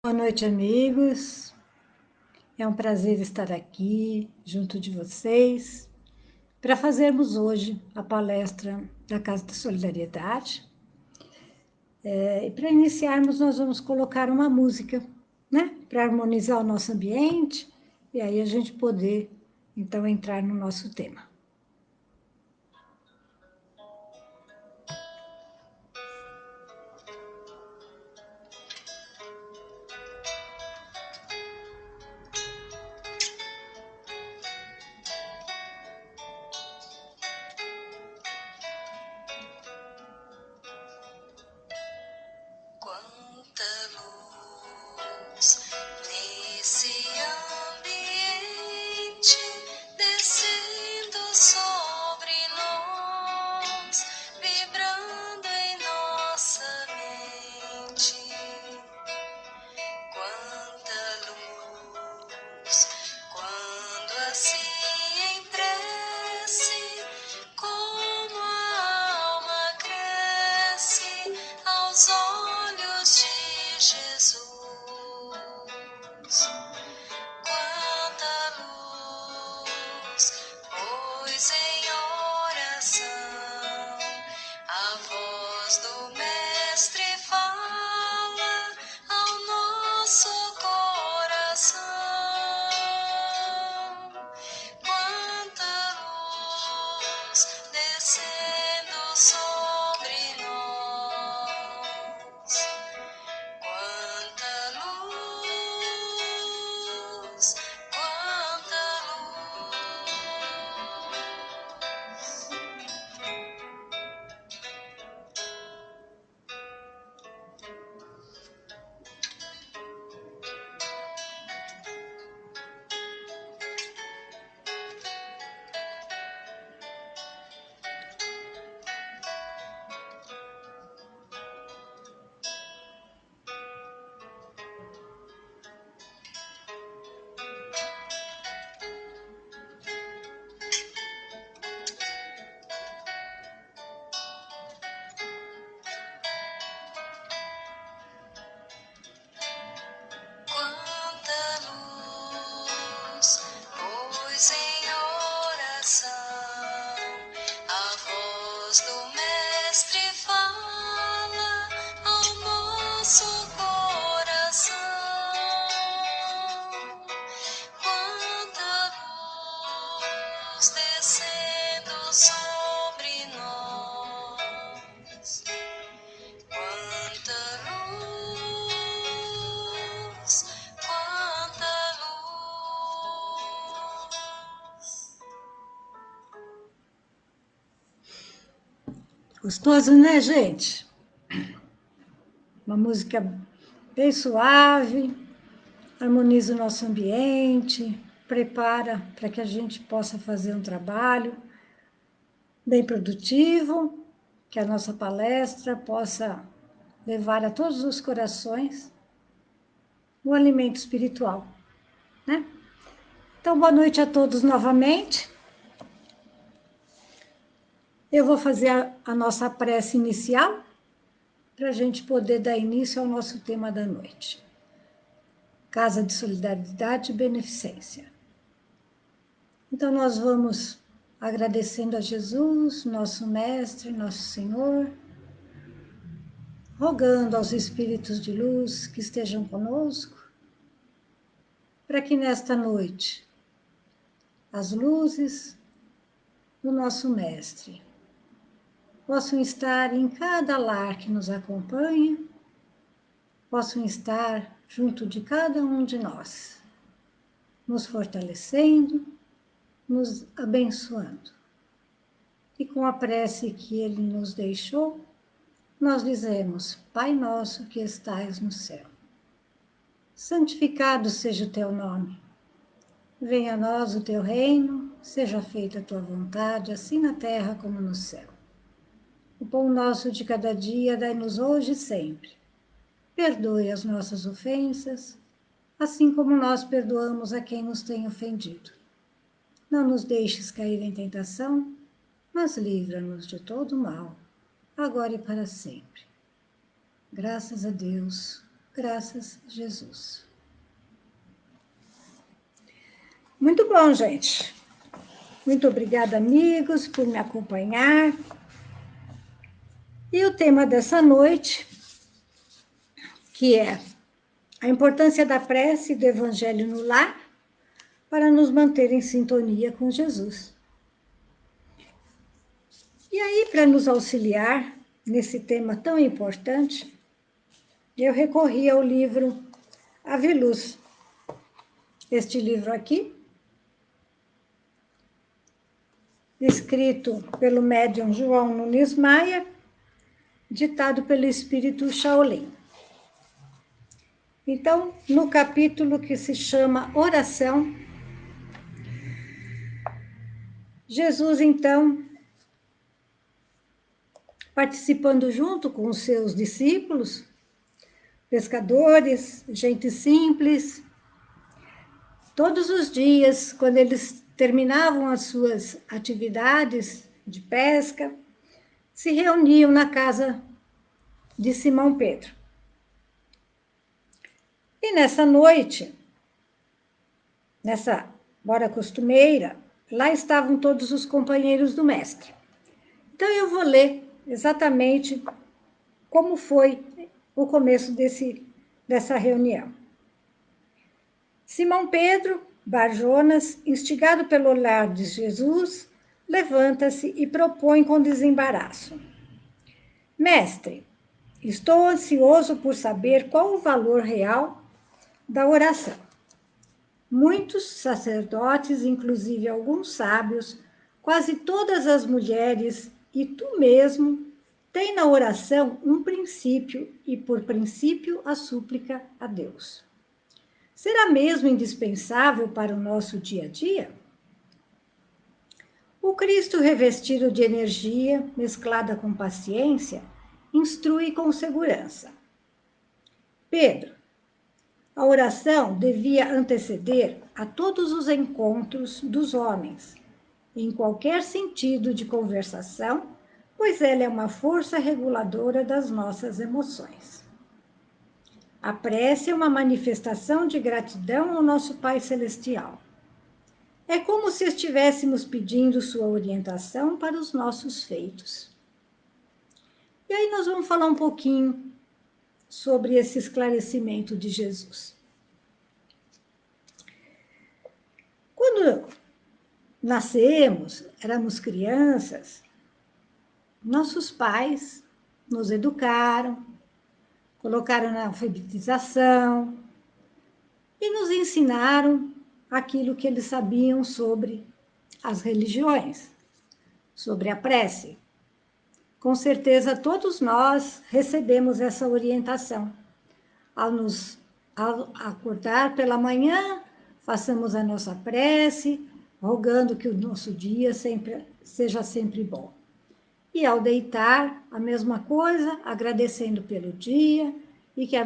Boa noite, amigos. É um prazer estar aqui junto de vocês para fazermos hoje a palestra da Casa da Solidariedade. E para iniciarmos, nós vamos colocar uma música, né? Para harmonizar o nosso ambiente e aí a gente poder, então, entrar no nosso tema. Quanta luz nesse ambiente descendo sobre nós, vibrando em nossa mente. Quanta luz, quando assim em prece, como a alma cresce aos olhos de Jesus. Quanta luz, pois em oração a voz do Mestre fala ao nosso coração. Quanta luz descendo sobre nós. Quanta luz, quanta Quanta luz, pois em oração a voz do Mestre fala ao nosso coração. Quanta luz descendo sobre nós. Quanta luz, quanta luz. Gostoso, né, gente? Uma música bem suave, harmoniza o nosso ambiente, prepara para que a gente possa fazer um trabalho bem produtivo, que a nossa palestra possa levar a todos os corações o alimento espiritual, né? Então, boa noite a todos novamente. Eu vou fazer a nossa prece inicial para a gente poder dar início ao nosso tema da noite. Casa de Solidariedade e Beneficência. Então, nós vamos agradecendo a Jesus, nosso Mestre, nosso Senhor, rogando aos Espíritos de luz que estejam conosco, para que nesta noite as luzes do nosso Mestre possam estar em cada lar que nos acompanha, possam estar junto de cada um de nós, nos fortalecendo, nos abençoando. E com a prece que Ele nos deixou, nós dizemos: Pai nosso que estais no céu, santificado seja o teu nome. Venha a nós o teu reino, seja feita a tua vontade, assim na terra como no céu. O pão nosso de cada dia dai-nos hoje e sempre. Perdoe as nossas ofensas, assim como nós perdoamos a quem nos tem ofendido. Não nos deixes cair em tentação, mas livra-nos de todo mal, agora e para sempre. Graças a Deus. Graças a Jesus. Muito bom, gente. Muito obrigada, amigos, por me acompanhar. E o tema dessa noite, que é a importância da prece e do evangelho no lar para nos manter em sintonia com Jesus. E aí, para nos auxiliar nesse tema tão importante, eu recorri ao livro Ave Luz. Este livro aqui, escrito pelo médium João Nunes Maia, ditado pelo espírito Shaolin. Então, no capítulo que se chama Oração, Jesus, então, participando junto com os seus discípulos, pescadores, gente simples, todos os dias, quando eles terminavam as suas atividades de pesca, se reuniam na casa de Simão Pedro. E nessa noite, nessa hora costumeira, lá estavam todos os companheiros do mestre. Então eu vou ler exatamente como foi o começo dessa reunião. Simão Pedro, Bar Jonas, instigado pelo olhar de Jesus, levanta-se e propõe com desembaraço: Mestre, estou ansioso por saber qual o valor real da oração. Muitos sacerdotes, inclusive alguns sábios, quase todas as mulheres e tu mesmo, têm na oração um princípio e, por princípio, a súplica a Deus. Será mesmo indispensável para o nosso dia a dia? O Cristo, revestido de energia, mesclada com paciência, instrui com segurança. Pedro, a oração devia anteceder a todos os encontros dos homens, em qualquer sentido de conversação, pois ela é uma força reguladora das nossas emoções. A prece é uma manifestação de gratidão ao nosso Pai Celestial. É como se estivéssemos pedindo sua orientação para os nossos feitos. E aí nós vamos falar um pouquinho sobre esse esclarecimento de Jesus. Quando nascemos, éramos crianças, nossos pais nos educaram, colocaram na alfabetização e nos ensinaram aquilo que eles sabiam sobre as religiões, sobre a prece. Com certeza, todos nós recebemos essa orientação. Ao acordar pela manhã, façamos a nossa prece, rogando que o nosso dia seja sempre bom. E ao deitar, a mesma coisa, agradecendo pelo dia e que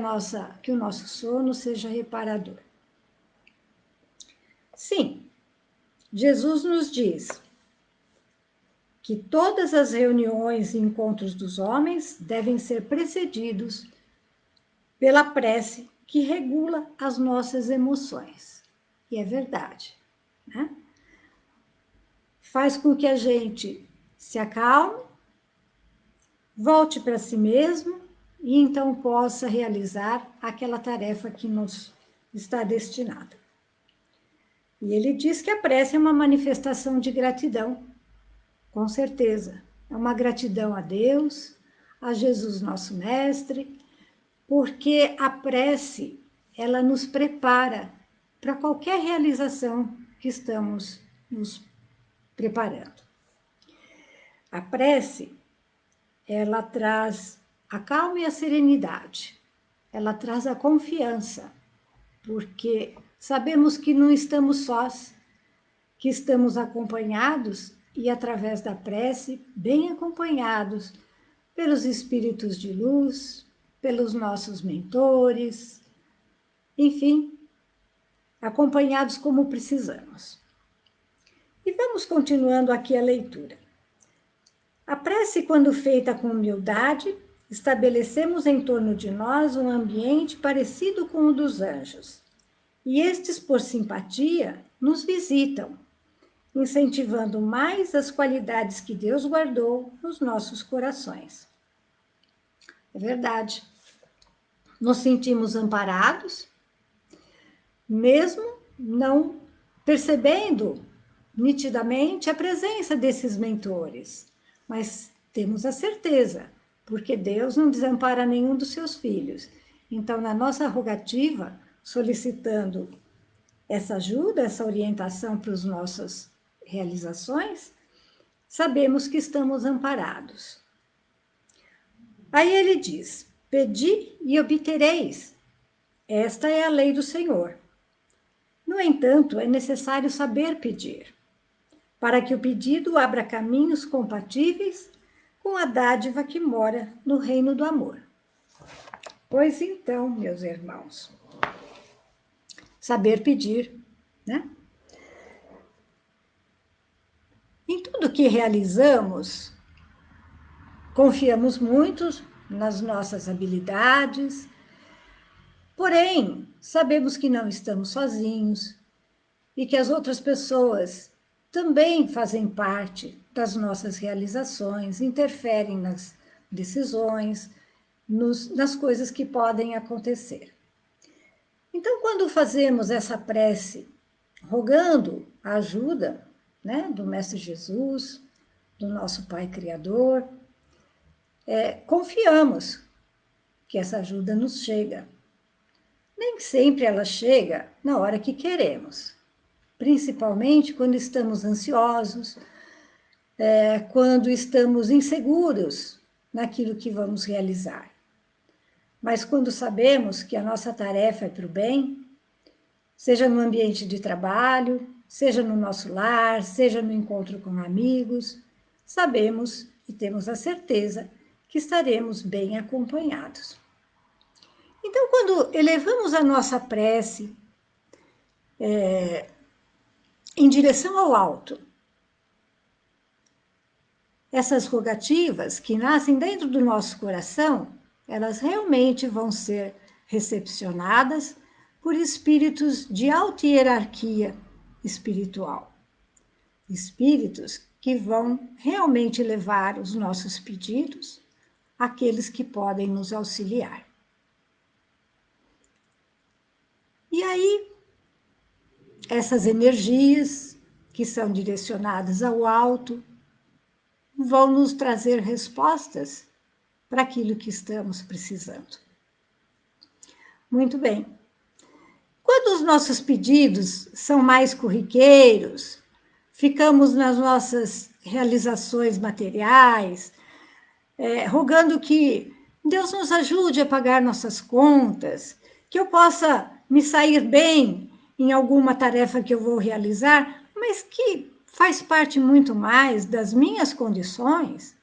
o nosso sono seja reparador. Sim, Jesus nos diz que todas as reuniões e encontros dos homens devem ser precedidos pela prece que regula as nossas emoções. E é verdade, né? Faz com que a gente se acalme, volte para si mesmo e então possa realizar aquela tarefa que nos está destinada. E ele diz que a prece é uma manifestação de gratidão, com certeza. É uma gratidão a Deus, a Jesus, nosso Mestre, porque a prece, ela nos prepara para qualquer realização que estamos nos preparando. A prece, ela traz a calma e a serenidade, ela traz a confiança, porque sabemos que não estamos sós, que estamos acompanhados e, através da prece, bem acompanhados pelos espíritos de luz, pelos nossos mentores, enfim, acompanhados como precisamos. E vamos continuando aqui a leitura. A prece, quando feita com humildade, estabelecemos em torno de nós um ambiente parecido com o dos anjos. E estes, por simpatia, nos visitam, incentivando mais as qualidades que Deus guardou nos nossos corações. É verdade. Nos sentimos amparados, mesmo não percebendo nitidamente a presença desses mentores, mas temos a certeza, porque Deus não desampara nenhum dos seus filhos. Então, na nossa rogativa, solicitando essa ajuda, essa orientação para as nossas realizações, sabemos que estamos amparados. Aí ele diz: pedi e obtereis. Esta é a lei do Senhor. No entanto, é necessário saber pedir, para que o pedido abra caminhos compatíveis com a dádiva que mora no reino do amor. Pois então, meus irmãos, saber pedir, né? Em tudo que realizamos, confiamos muito nas nossas habilidades, porém, sabemos que não estamos sozinhos e que as outras pessoas também fazem parte das nossas realizações, interferem nas decisões, nas coisas que podem acontecer. Então, quando fazemos essa prece, rogando a ajuda, né, do Mestre Jesus, do nosso Pai Criador, confiamos que essa ajuda nos chega. Nem sempre ela chega na hora que queremos, principalmente quando estamos ansiosos, quando estamos inseguros naquilo que vamos realizar. Mas quando sabemos que a nossa tarefa é para o bem, seja no ambiente de trabalho, seja no nosso lar, seja no encontro com amigos, sabemos e temos a certeza que estaremos bem acompanhados. Então, quando elevamos a nossa prece em direção ao alto, essas rogativas que nascem dentro do nosso coração, elas realmente vão ser recepcionadas por espíritos de alta hierarquia espiritual. Espíritos que vão realmente levar os nossos pedidos àqueles que podem nos auxiliar. E aí, essas energias que são direcionadas ao alto vão nos trazer respostas para aquilo que estamos precisando. Muito bem. Quando os nossos pedidos são mais corriqueiros, ficamos nas nossas realizações materiais, rogando que Deus nos ajude a pagar nossas contas, que eu possa me sair bem em alguma tarefa que eu vou realizar, mas que faz parte muito mais das minhas condições.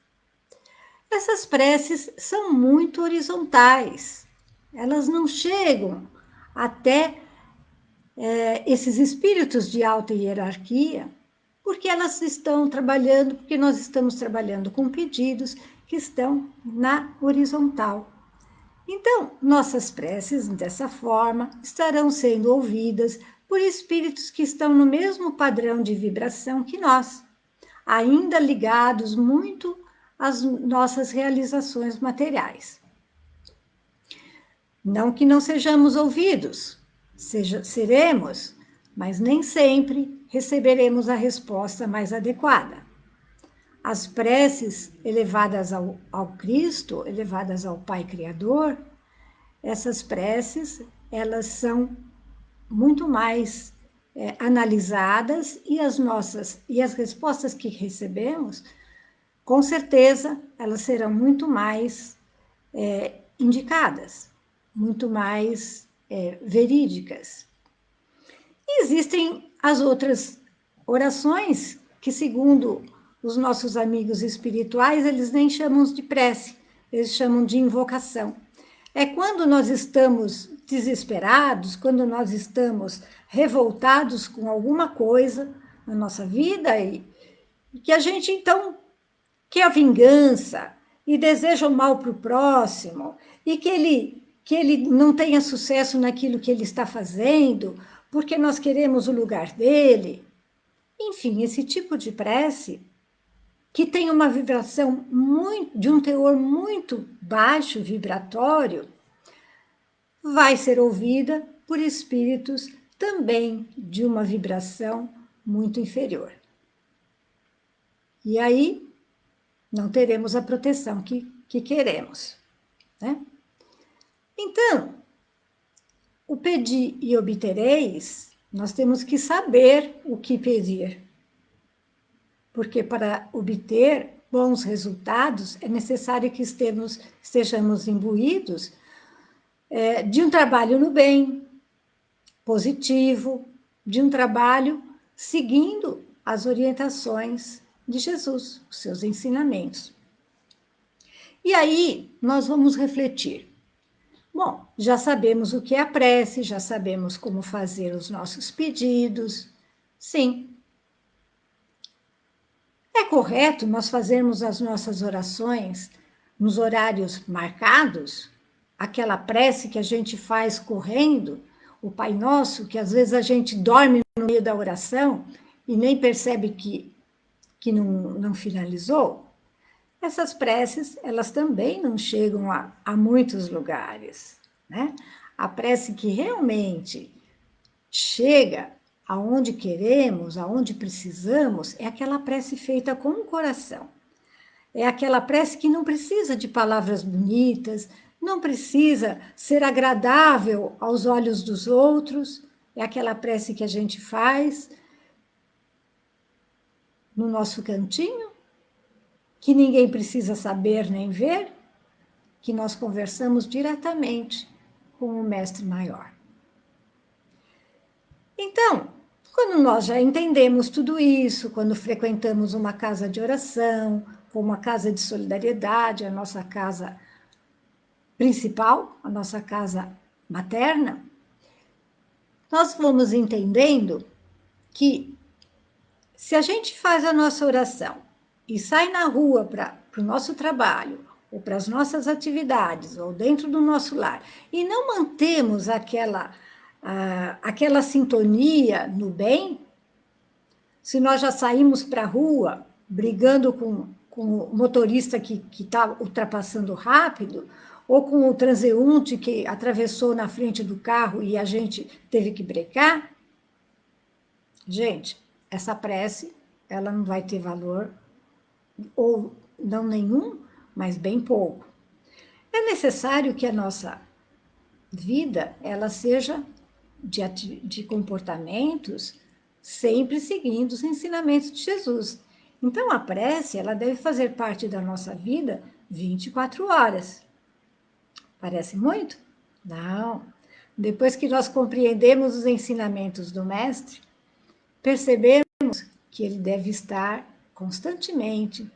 Essas preces são muito horizontais. Elas não chegam até esses espíritos de alta hierarquia, porque elas estão trabalhando, porque nós estamos trabalhando com pedidos que estão na horizontal. Então, nossas preces, dessa forma, estarão sendo ouvidas por espíritos que estão no mesmo padrão de vibração que nós, ainda ligados muito às nossas realizações materiais. Não que não sejamos ouvidos, seremos, mas nem sempre receberemos a resposta mais adequada. As preces elevadas ao Cristo, elevadas ao Pai Criador, essas preces, elas são muito mais analisadas e as respostas que recebemos, com certeza, elas serão muito mais indicadas, muito mais verídicas. E existem as outras orações que, segundo os nossos amigos espirituais, eles nem chamam de prece, eles chamam de invocação. É quando nós estamos desesperados, quando nós estamos revoltados com alguma coisa na nossa vida e que a gente, então, quer a vingança, e deseja o mal para o próximo, e que ele não tenha sucesso naquilo que ele está fazendo, porque nós queremos o lugar dele. Enfim, esse tipo de prece, que tem uma vibração de um teor muito baixo, vibratório, vai ser ouvida por espíritos também de uma vibração muito inferior. E aí não teremos a proteção que queremos, né? Então, o pedir e obtereis, nós temos que saber o que pedir. Porque para obter bons resultados é necessário que estejamos imbuídos de um trabalho no bem, positivo, de um trabalho seguindo as orientações de Jesus, os seus ensinamentos. E aí nós vamos refletir. Bom, já sabemos o que é a prece, já sabemos como fazer os nossos pedidos. Sim. É correto nós fazermos as nossas orações nos horários marcados? Aquela prece que a gente faz correndo, o Pai Nosso, que às vezes a gente dorme no meio da oração e nem percebe que não finalizou? Essas preces, elas também não chegam a muitos lugares, né? A prece que realmente chega aonde queremos, aonde precisamos, é aquela prece feita com o coração. É aquela prece que não precisa de palavras bonitas, não precisa ser agradável aos olhos dos outros, é aquela prece que a gente faz no nosso cantinho, que ninguém precisa saber nem ver, que nós conversamos diretamente com o Mestre Maior. Então, quando nós já entendemos tudo isso, quando frequentamos uma casa de oração, ou uma casa de solidariedade, a nossa casa principal, a nossa casa materna, nós vamos entendendo que se a gente faz a nossa oração e sai na rua para o nosso trabalho, ou para as nossas atividades, ou dentro do nosso lar, e não mantemos aquela sintonia no bem, se nós já saímos para a rua brigando com o motorista que está ultrapassando rápido, ou com o transeunte que atravessou na frente do carro e a gente teve que brecar, gente, essa prece, ela não vai ter valor, ou não nenhum, mas bem pouco. É necessário que a nossa vida, ela seja de comportamentos sempre seguindo os ensinamentos de Jesus. Então, a prece, ela deve fazer parte da nossa vida 24 horas. Parece muito? Não. Depois que nós compreendemos os ensinamentos do Mestre, percebemos que ele deve estar constantemente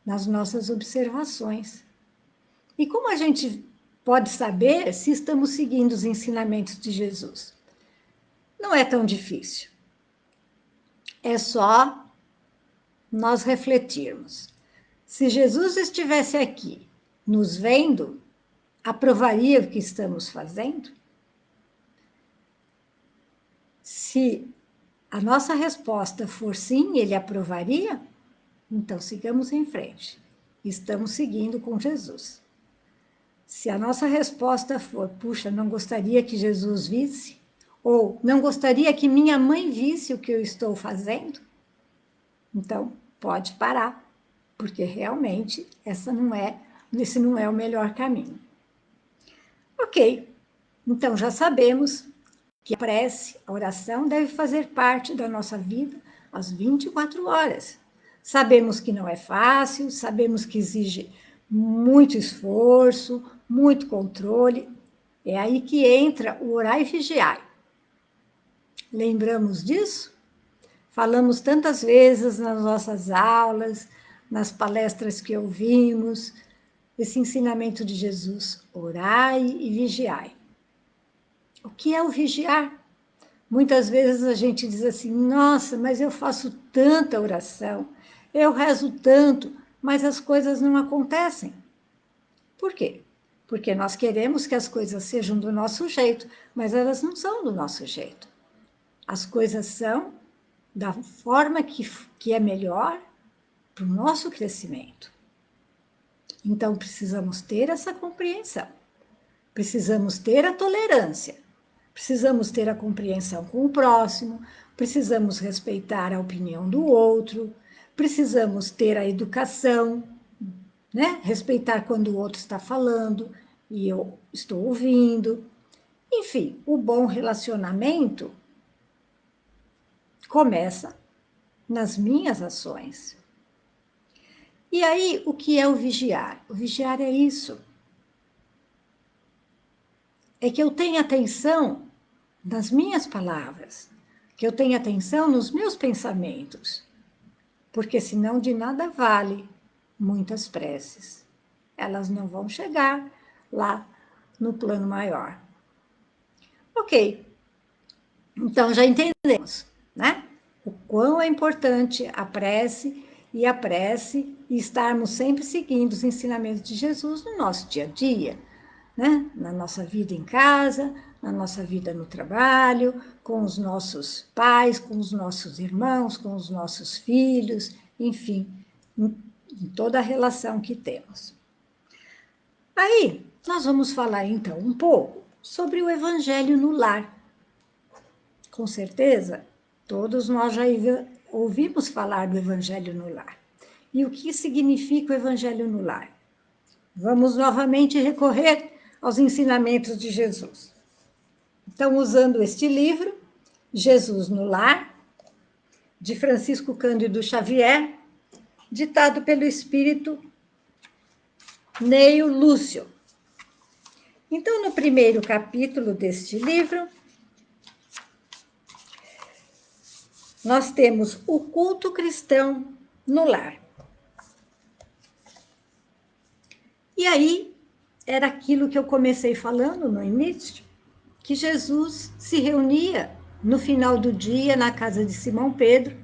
nas nossas observações. E como a gente pode saber se estamos seguindo os ensinamentos de Jesus? Não é tão difícil. É só nós refletirmos. Se Jesus estivesse aqui, nos vendo, aprovaria o que estamos fazendo? Se a nossa resposta for sim, ele aprovaria? Então, sigamos em frente. Estamos seguindo com Jesus. Se a nossa resposta for, puxa, não gostaria que Jesus visse, ou não gostaria que minha mãe visse o que eu estou fazendo, então pode parar, porque realmente esse não é o melhor caminho. Ok, então já sabemos que a prece, a oração, deve fazer parte da nossa vida às 24 horas. Sabemos que não é fácil, sabemos que exige muito esforço, muito controle. É aí que entra o orar e vigiar. Lembramos disso? Falamos tantas vezes nas nossas aulas, nas palestras que ouvimos, esse ensinamento de Jesus, orai e vigiai. O que é o vigiar? Muitas vezes a gente diz assim, nossa, mas eu faço tanta oração, eu rezo tanto, mas as coisas não acontecem. Por quê? Porque nós queremos que as coisas sejam do nosso jeito, mas elas não são do nosso jeito. As coisas são da forma que é melhor para o nosso crescimento. Então, precisamos ter essa compreensão. Precisamos ter a tolerância. Precisamos ter a compreensão com o próximo. Precisamos respeitar a opinião do outro. Precisamos ter a educação, né? Respeitar quando o outro está falando e eu estou ouvindo. Enfim, o bom relacionamento começa nas minhas ações. E aí, o que é o vigiar? O vigiar é isso. É que eu tenha atenção nas minhas palavras, que eu tenha atenção nos meus pensamentos, porque senão de nada vale muitas preces. Elas não vão chegar lá no plano maior. Ok, então já entendemos, né? O quão é importante a prece e estarmos sempre seguindo os ensinamentos de Jesus no nosso dia a dia, né? Na nossa vida em casa, na nossa vida no trabalho, com os nossos pais, com os nossos irmãos, com os nossos filhos, enfim, em toda a relação que temos. Aí, nós vamos falar então um pouco sobre o Evangelho no lar. Com certeza, todos nós já ouvimos falar do Evangelho no lar. E o que significa o Evangelho no lar? Vamos novamente recorrer aos ensinamentos de Jesus. Então, usando este livro, Jesus no Lar, de Francisco Cândido Xavier, ditado pelo espírito Neio Lúcio. Então, no primeiro capítulo deste livro, nós temos o culto cristão no lar. E aí, era aquilo que eu comecei falando no início, que Jesus se reunia no final do dia na casa de Simão Pedro,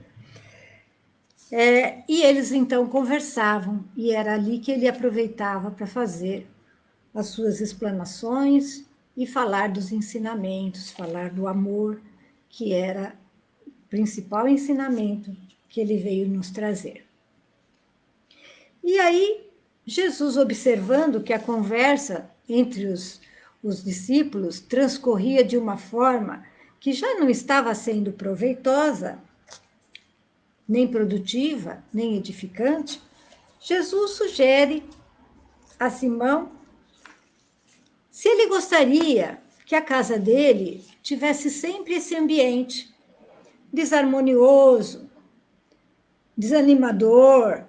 e eles então conversavam, e era ali que ele aproveitava para fazer as suas explanações e falar dos ensinamentos, falar do amor, que era o principal ensinamento que ele veio nos trazer. E aí, Jesus, observando que a conversa entre os discípulos transcorria de uma forma que já não estava sendo proveitosa, nem produtiva, nem edificante, Jesus sugere a Simão se ele gostaria que a casa dele tivesse sempre esse ambiente desarmonioso, desanimador.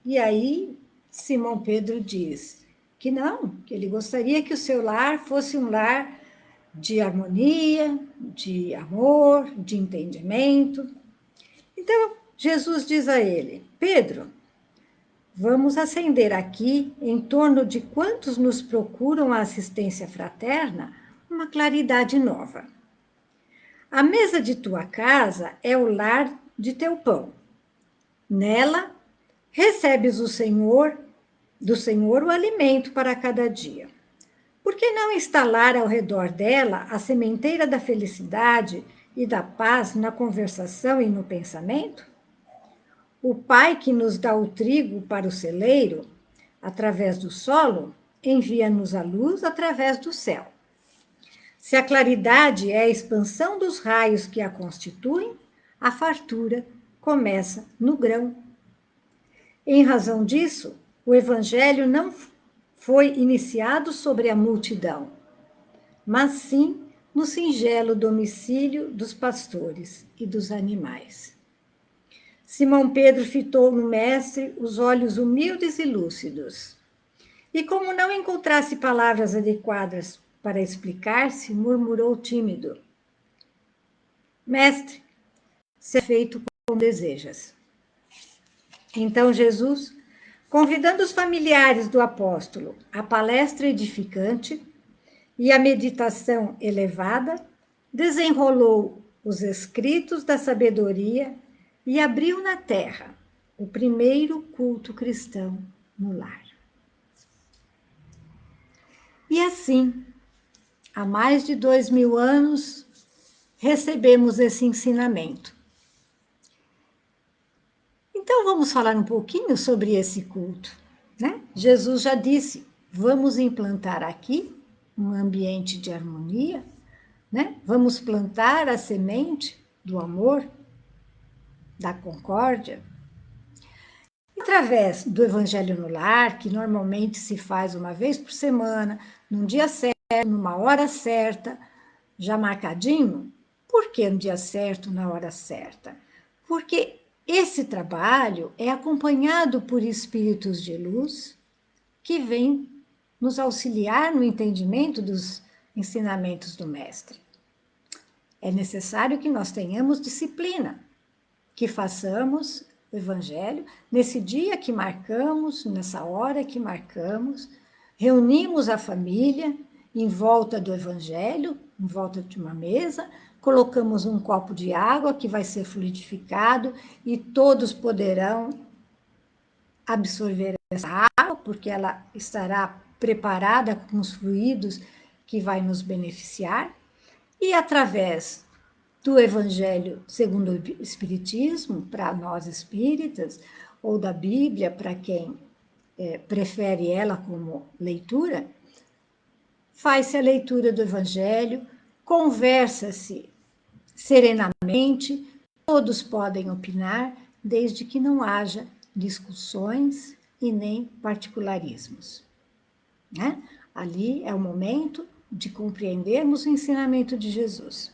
E aí, Simão Pedro diz que não, que ele gostaria que o seu lar fosse um lar de harmonia, de amor, de entendimento. Então, Jesus diz a ele: Pedro, vamos acender aqui, em torno de quantos nos procuram a assistência fraterna, uma claridade nova. A mesa de tua casa é o lar de teu pão. Nela, recebes do Senhor o alimento para cada dia. Por que não instalar ao redor dela a sementeira da felicidade e da paz na conversação e no pensamento? O Pai que nos dá o trigo para o celeiro, através do solo, envia-nos a luz através do céu. Se a claridade é a expansão dos raios que a constituem, a fartura começa no grão. Em razão disso, o Evangelho não foi iniciado sobre a multidão, mas sim no singelo domicílio dos pastores e dos animais. Simão Pedro fitou no mestre os olhos humildes e lúcidos. E como não encontrasse palavras adequadas para explicar-se, murmurou tímido: Mestre, seja feito como desejas. Então Jesus, convidando os familiares do apóstolo à palestra edificante e à meditação elevada, desenrolou os escritos da sabedoria e abriu na terra, o primeiro culto cristão no lar. E assim, há mais de 2000 anos, recebemos esse ensinamento. Então, vamos falar um pouquinho sobre esse culto, né? Jesus já disse, vamos implantar aqui um ambiente de harmonia, né? Vamos plantar a semente do amor, da concórdia. Através do Evangelho no Lar, que normalmente se faz uma vez por semana, num dia certo, numa hora certa, já marcadinho. Por que no dia certo, na hora certa? Porque esse trabalho é acompanhado por espíritos de luz que vêm nos auxiliar no entendimento dos ensinamentos do Mestre. É necessário que nós tenhamos disciplina, que façamos o Evangelho nesse dia que marcamos, nessa hora que marcamos, reunimos a família em volta do Evangelho, em volta de uma mesa, colocamos um copo de água que vai ser fluidificado e todos poderão absorver essa água, porque ela estará preparada com os fluidos que vai nos beneficiar, e através do Evangelho segundo o Espiritismo, para nós espíritas, ou da Bíblia, para quem prefere ela como leitura, faz-se a leitura do Evangelho, conversa-se serenamente, todos podem opinar, desde que não haja discussões e nem particularismos. Né? Ali é o momento de compreendermos o ensinamento de Jesus.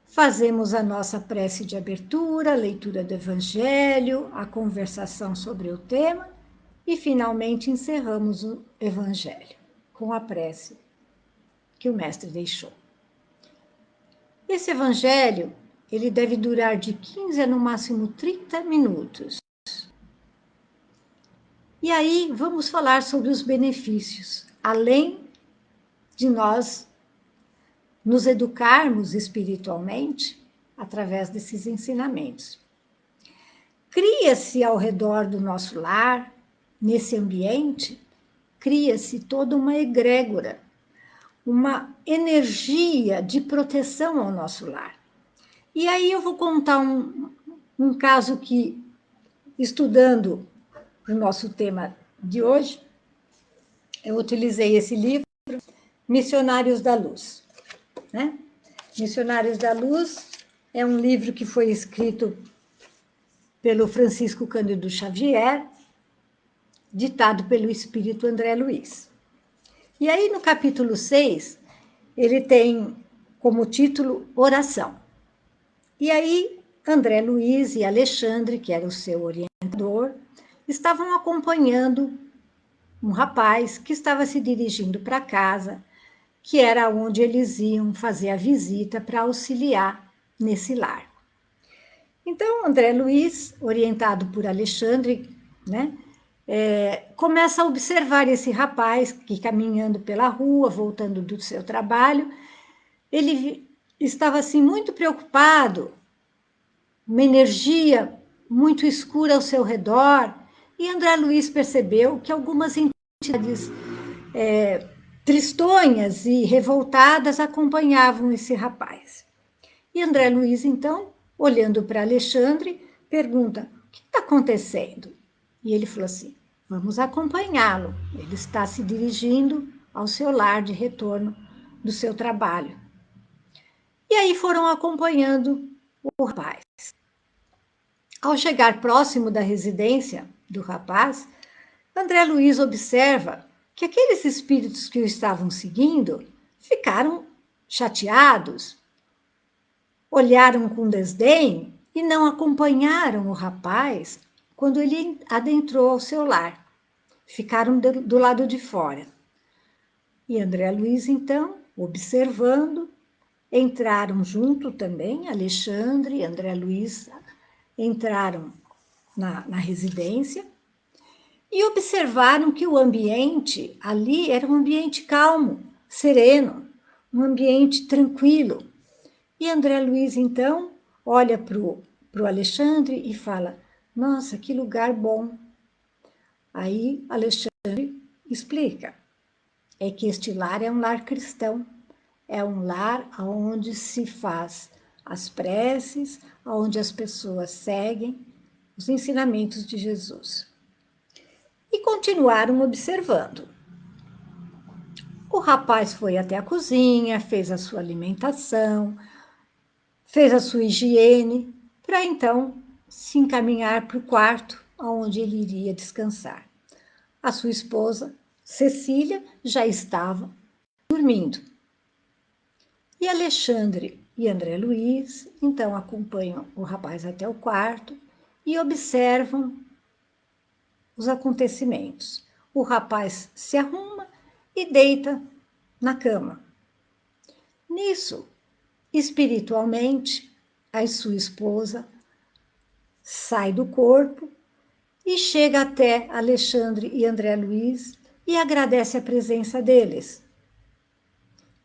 Fazemos a nossa prece de abertura, a leitura do Evangelho, a conversação sobre o tema e, finalmente, encerramos o Evangelho com a prece que o Mestre deixou. Esse Evangelho, ele deve durar de 15 a, no máximo, 30 minutos. E aí, vamos falar sobre os benefícios, além de nós nos educarmos espiritualmente através desses ensinamentos. Cria-se ao redor do nosso lar, nesse ambiente, cria-se toda uma egrégora, uma energia de proteção ao nosso lar. E aí eu vou contar um caso que, estudando o nosso tema de hoje, eu utilizei esse livro, Missionários da Luz. Né? Missionários da Luz é um livro que foi escrito pelo Francisco Cândido Xavier, ditado pelo espírito André Luiz. E aí, no capítulo 6, ele tem como título Oração. E aí, André Luiz e Alexandre, que era o seu orientador, estavam acompanhando um rapaz que estava se dirigindo para casa, que era onde eles iam fazer a visita para auxiliar nesse lar. Então, André Luiz, orientado por Alexandre, né, começa a observar esse rapaz que, caminhando pela rua, voltando do seu trabalho, ele estava assim muito preocupado, uma energia muito escura ao seu redor, e André Luiz percebeu que algumas entidades tristonhas e revoltadas acompanhavam esse rapaz. E André Luiz, então, olhando para Alexandre, pergunta, o que está acontecendo? E ele falou assim, vamos acompanhá-lo, ele está se dirigindo ao seu lar de retorno do seu trabalho. E aí foram acompanhando o rapaz. Ao chegar próximo da residência do rapaz, André Luiz observa que aqueles espíritos que o estavam seguindo ficaram chateados, olharam com desdém e não acompanharam o rapaz quando ele adentrou ao seu lar. Ficaram do lado de fora. E André Luiz, então, observando, entraram junto também, Alexandre e André Luiz entraram na residência e observaram que o ambiente ali era um ambiente calmo, sereno, um ambiente tranquilo. E André Luiz, então, olha para o Alexandre e fala, Nossa, que lugar bom! Aí Alexandre explica, é que este lar é um lar cristão, é um lar onde se faz as preces, onde as pessoas seguem os ensinamentos de Jesus. E continuaram observando. O rapaz foi até a cozinha, fez a sua alimentação, fez a sua higiene, para então se encaminhar para o quarto onde ele iria descansar. A sua esposa, Cecília, já estava dormindo. E Alexandre e André Luiz, então, acompanham o rapaz até o quarto e observam os acontecimentos. O rapaz se arruma e deita na cama. Nisso, espiritualmente, a sua esposa sai do corpo e chega até Alexandre e André Luiz e agradece a presença deles,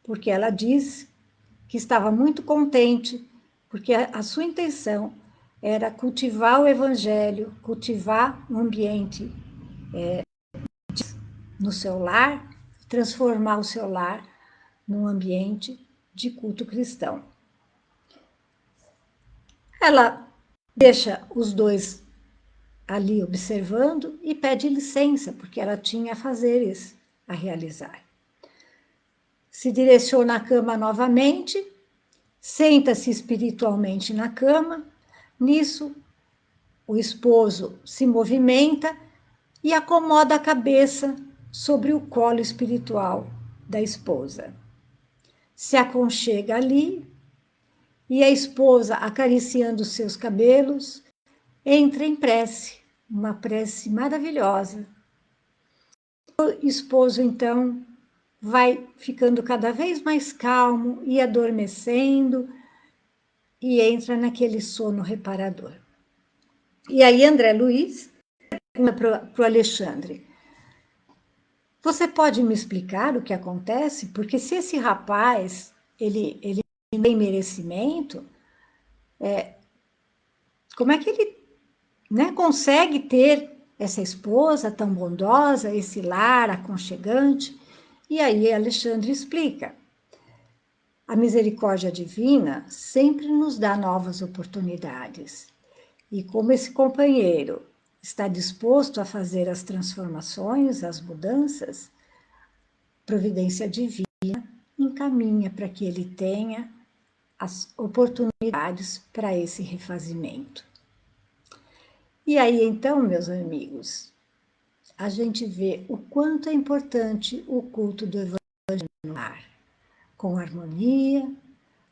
porque ela diz que estava muito contente, porque a sua intenção era cultivar o evangelho, cultivar um ambiente no seu lar, transformar o seu lar num ambiente de culto cristão. Ela deixa os dois ali observando e pede licença, porque ela tinha afazeres a realizar. Se direciona à cama novamente, senta-se espiritualmente na cama. Nisso, o esposo se movimenta e acomoda a cabeça sobre o colo espiritual da esposa. Se aconchega ali e a esposa, acariciando seus cabelos, entra em prece, uma prece maravilhosa. O esposo, então, vai ficando cada vez mais calmo e adormecendo e entra naquele sono reparador. E aí André Luiz para o Alexandre: você pode me explicar o que acontece? Porque se esse rapaz ele tem merecimento, como é que ele, né, consegue ter essa esposa tão bondosa, esse lar aconchegante? E aí Alexandre explica: a misericórdia divina sempre nos dá novas oportunidades. E como esse companheiro está disposto a fazer as transformações, as mudanças, providência divina encaminha para que ele tenha as oportunidades para esse refazimento. E aí, então, meus amigos, a gente vê o quanto é importante o culto do Evangelho no lar, com harmonia,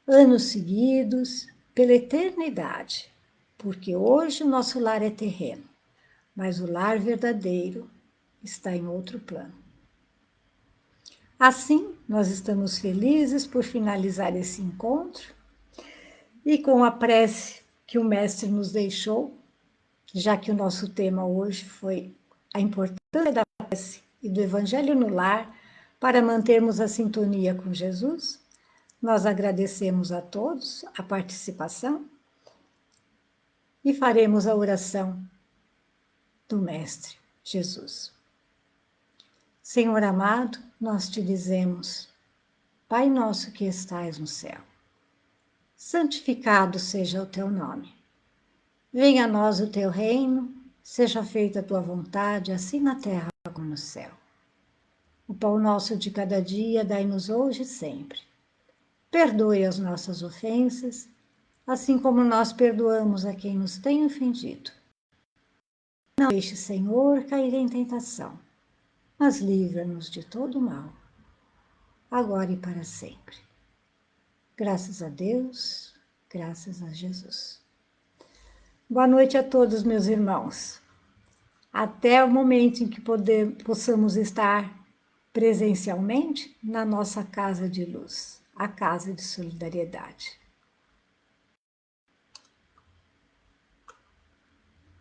anos seguidos, pela eternidade, porque hoje o nosso lar é terreno, mas o lar verdadeiro está em outro plano. Assim, nós estamos felizes por finalizar esse encontro e com a prece que o Mestre nos deixou, já que o nosso tema hoje foi a importância da prece e do Evangelho no lar para mantermos a sintonia com Jesus, nós agradecemos a todos a participação e faremos a oração do Mestre Jesus. Senhor amado, nós te dizemos: Pai nosso que estais no céu, santificado seja o teu nome. Venha a nós o teu reino, seja feita a tua vontade, assim na terra como no céu. O pão nosso de cada dia dai-nos hoje e sempre. Perdoe as nossas ofensas, assim como nós perdoamos a quem nos tem ofendido. Não deixe, Senhor, cair em tentação, mas livra-nos de todo mal, agora e para sempre. Graças a Deus, graças a Jesus. Boa noite a todos, meus irmãos. Até o momento em que possamos estar presencialmente na nossa casa de luz, a casa de solidariedade.